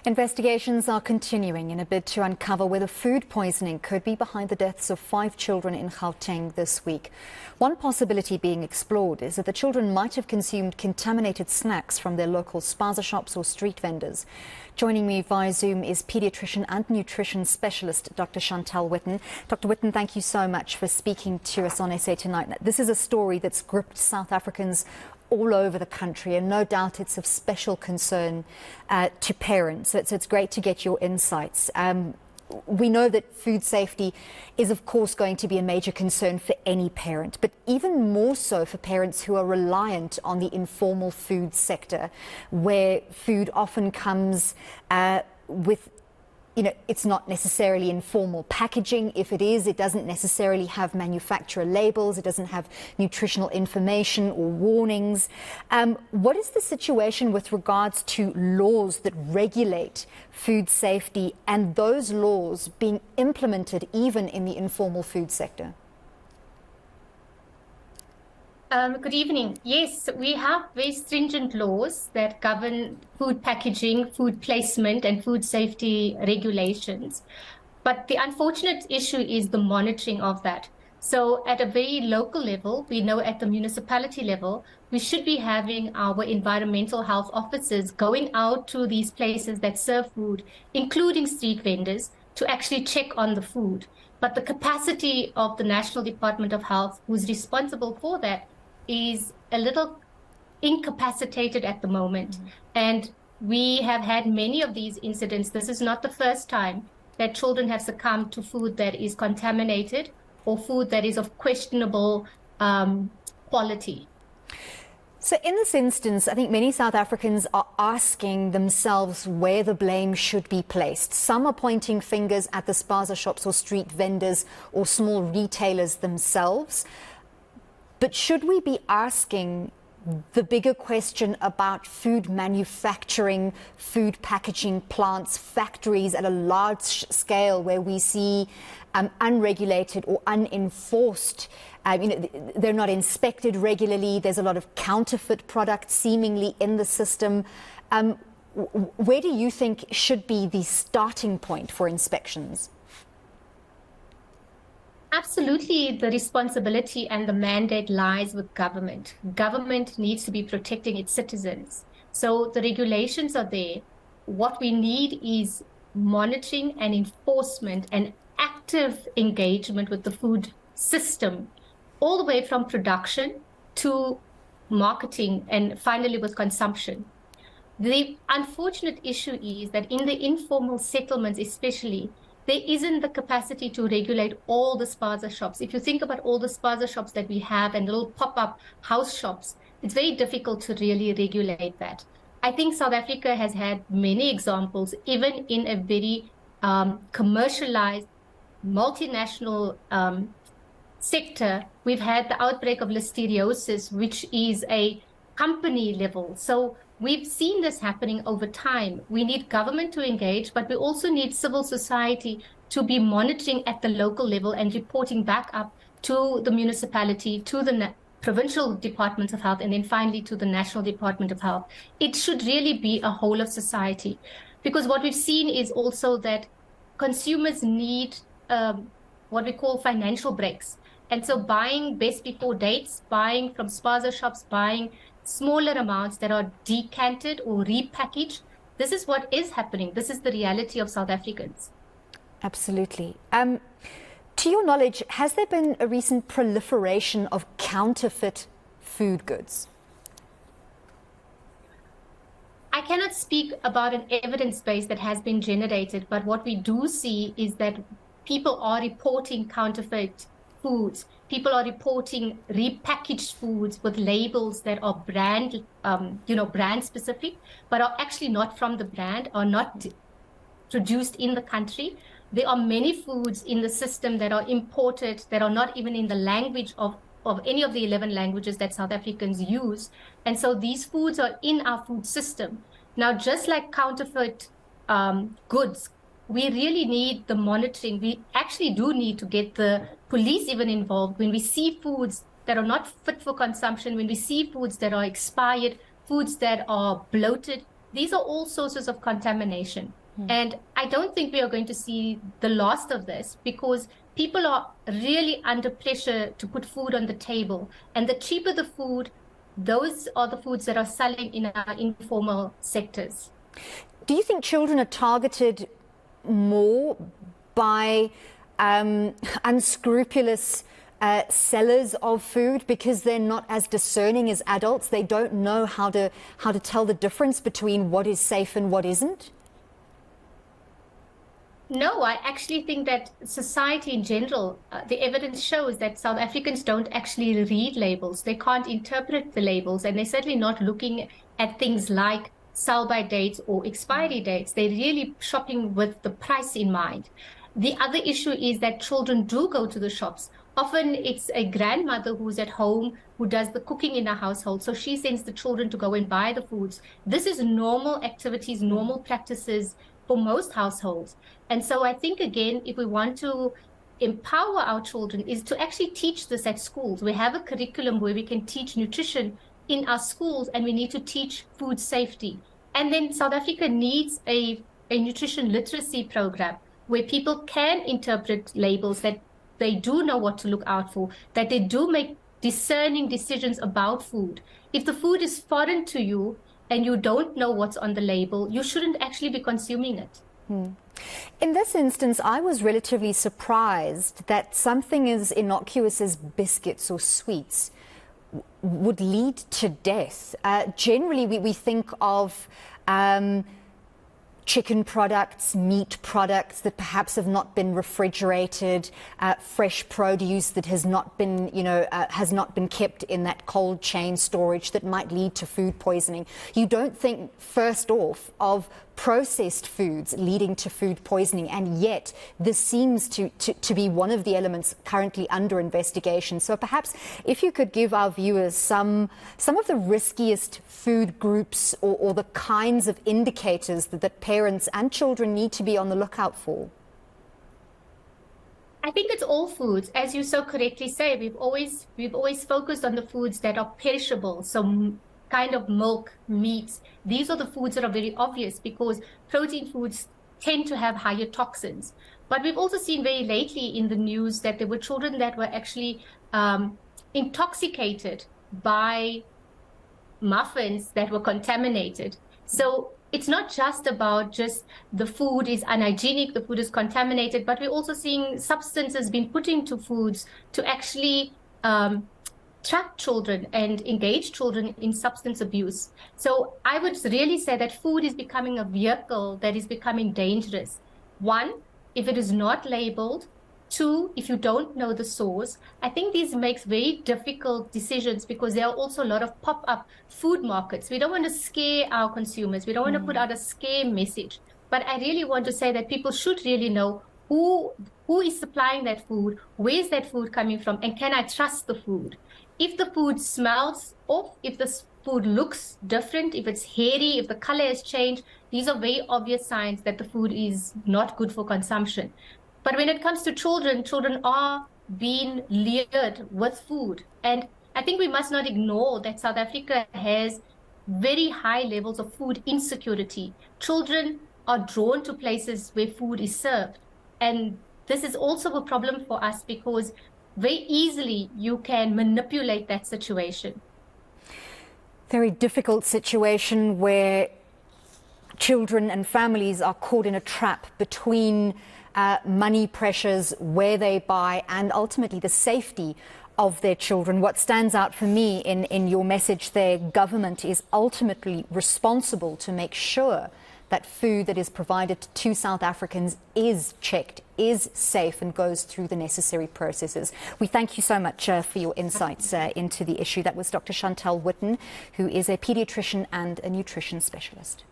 Investigations are continuing in a bid to uncover whether food poisoning could be behind the deaths of 5 children in Gauteng this week. One possibility being explored is that the children might have consumed contaminated snacks from their local spaza shops or street vendors. Joining me via Zoom is paediatrician and nutrition specialist Dr Chantel Witten. Dr Witten, thank you so much for speaking to us on SA Tonight. This is a story that's gripped South Africans all over the country, and no doubt it's of special concern to parents. So it's great to get your insights. We know that food safety is, of course, going to be a major concern for any parent, but even more so for parents who are reliant on the informal food sector, where food often comes with it's not necessarily informal packaging. If it is, it doesn't necessarily have manufacturer labels. It doesn't have nutritional information or warnings. What is the situation with regards to laws that regulate food safety and those laws being implemented even in the informal food sector? Good evening. Yes, we have very stringent laws that govern food packaging, food placement, and food safety regulations. But the unfortunate issue is the monitoring of that. So at a very local level, we know at the municipality level, we should be having our environmental health officers going out to these places that serve food, including street vendors, to actually check on the food. But the capacity of the National Department of Health, who's responsible for that, is a little incapacitated at the moment. And we have had many of these incidents. This is not the first time that children have succumbed to food that is contaminated or food that is of questionable quality. So in this instance, I think many South Africans are asking themselves where the blame should be placed. Some are pointing fingers at the spaza shops or street vendors or small retailers themselves. But should we be asking the bigger question about food manufacturing, food packaging plants, factories at a large scale where we see unregulated or unenforced, they're not inspected regularly, there's a lot of counterfeit products seemingly in the system. Where do you think should be the starting point for inspections? Absolutely, the responsibility and the mandate lies with government. Government needs to be protecting its citizens. So the regulations are there. What we need is monitoring and enforcement and active engagement with the food system, all the way from production to marketing and finally with consumption. The unfortunate issue is that in the informal settlements especially, there isn't the capacity to regulate all the spaza shops. If you think about all the spaza shops that we have and little pop-up house shops, it's very difficult to really regulate that. I think South Africa has had many examples, even in a very commercialized, multinational sector. We've had the outbreak of listeriosis, which is a company level. So we've seen this happening over time. We need government to engage, but we also need civil society to be monitoring at the local level and reporting back up to the municipality, to the provincial departments of health, and then finally to the National Department of Health. It should really be a whole of society, because what we've seen is also that consumers need what we call financial breaks. And so buying best before dates, buying from spaza shops, buying smaller amounts that are decanted or repackaged. This is what is happening. This is the reality of South Africans. Absolutely. To your knowledge, has there been a recent proliferation of counterfeit food goods? I cannot speak about an evidence base that has been generated, but what we do see is that people are reporting counterfeit foods. People are reporting repackaged foods with labels that are brand specific, but are actually not from the brand, are not produced in the country. There are many foods in the system that are imported, that are not even in the language of any of the 11 languages that South Africans use. And so these foods are in our food system. Now, just like counterfeit goods, we really need the monitoring. We actually do need to get the police even involved when we see foods that are not fit for consumption, when we see foods that are expired, foods that are bloated. these are all sources of contamination. And I don't think we are going to see the last of this, because people are really under pressure to put food on the table. And the cheaper the food, those are the foods that are selling in our informal sectors. Do you think children are targeted more by unscrupulous sellers of food because they're not as discerning as adults? They don't know how to tell the difference between what is safe and what isn't? No, I actually think that society in general, the evidence shows that South Africans don't actually read labels. They can't interpret the labels, and they're certainly not looking at things like sell-by dates or expiry dates. They're really shopping with the price in mind. The other issue is that children do go to the shops. Often it's a grandmother who's at home who does the cooking in a household, so she sends the children to go and buy the foods. This is normal activities, normal practices for most households. And so I think, again, if we want to empower our children, is to actually teach this at schools. We have a curriculum where we can teach nutrition in our schools, and we need to teach food safety. And then South Africa needs a nutrition literacy program where people can interpret labels, that they do know what to look out for, that they do make discerning decisions about food. If the food is foreign to you and you don't know what's on the label, you shouldn't actually be consuming it. In this instance, I was relatively surprised that something as innocuous as biscuits or sweets would lead to death. Generally, we think of chicken products, meat products that perhaps have not been refrigerated, fresh produce that has not been, has not been kept in that cold chain storage that might lead to food poisoning. You don't think first off of processed foods leading to food poisoning, and yet this seems to be one of the elements currently under investigation. So perhaps if you could give our viewers some of the riskiest food groups or the kinds of indicators that parents and children need to be on the lookout for. I think it's all foods. As you so correctly say, we've always focused on the foods that are perishable. So kind of milk, meats, these are the foods that are very obvious, because protein foods tend to have higher toxins. But we've also seen very lately in the news that there were children that were actually intoxicated by muffins that were contaminated. So it's not just about just the food is unhygienic, the food is contaminated, but we're also seeing substances being put into foods to actually trap children and engage children in substance abuse. So I would really say that food is becoming a vehicle that is becoming dangerous. One, if it is not labeled. Two, if you don't know the source. I think this makes very difficult decisions, because there are also a lot of pop-up food markets. We don't want to scare our consumers. We don't want to put out a scare message. But I really want to say that people should really know who is supplying that food, where's that food coming from, and can I trust the food? If the food smells off, if the food looks different, if it's hairy, if the color has changed, these are very obvious signs that the food is not good for consumption. But when it comes to children, children are being lured with food. And I think we must not ignore that South Africa has very high levels of food insecurity. Children are drawn to places where food is served. And this is also a problem for us, because very easily you can manipulate that situation. Very difficult situation where children and families are caught in a trap between money pressures, where they buy, and ultimately the safety of their children. What stands out for me in your message there, government is ultimately responsible to make sure that food that is provided to South Africans is checked, is safe, and goes through the necessary processes. We thank you so much for your insights into the issue. That was Dr. Chantel Witten, who is a paediatrician and a nutrition specialist.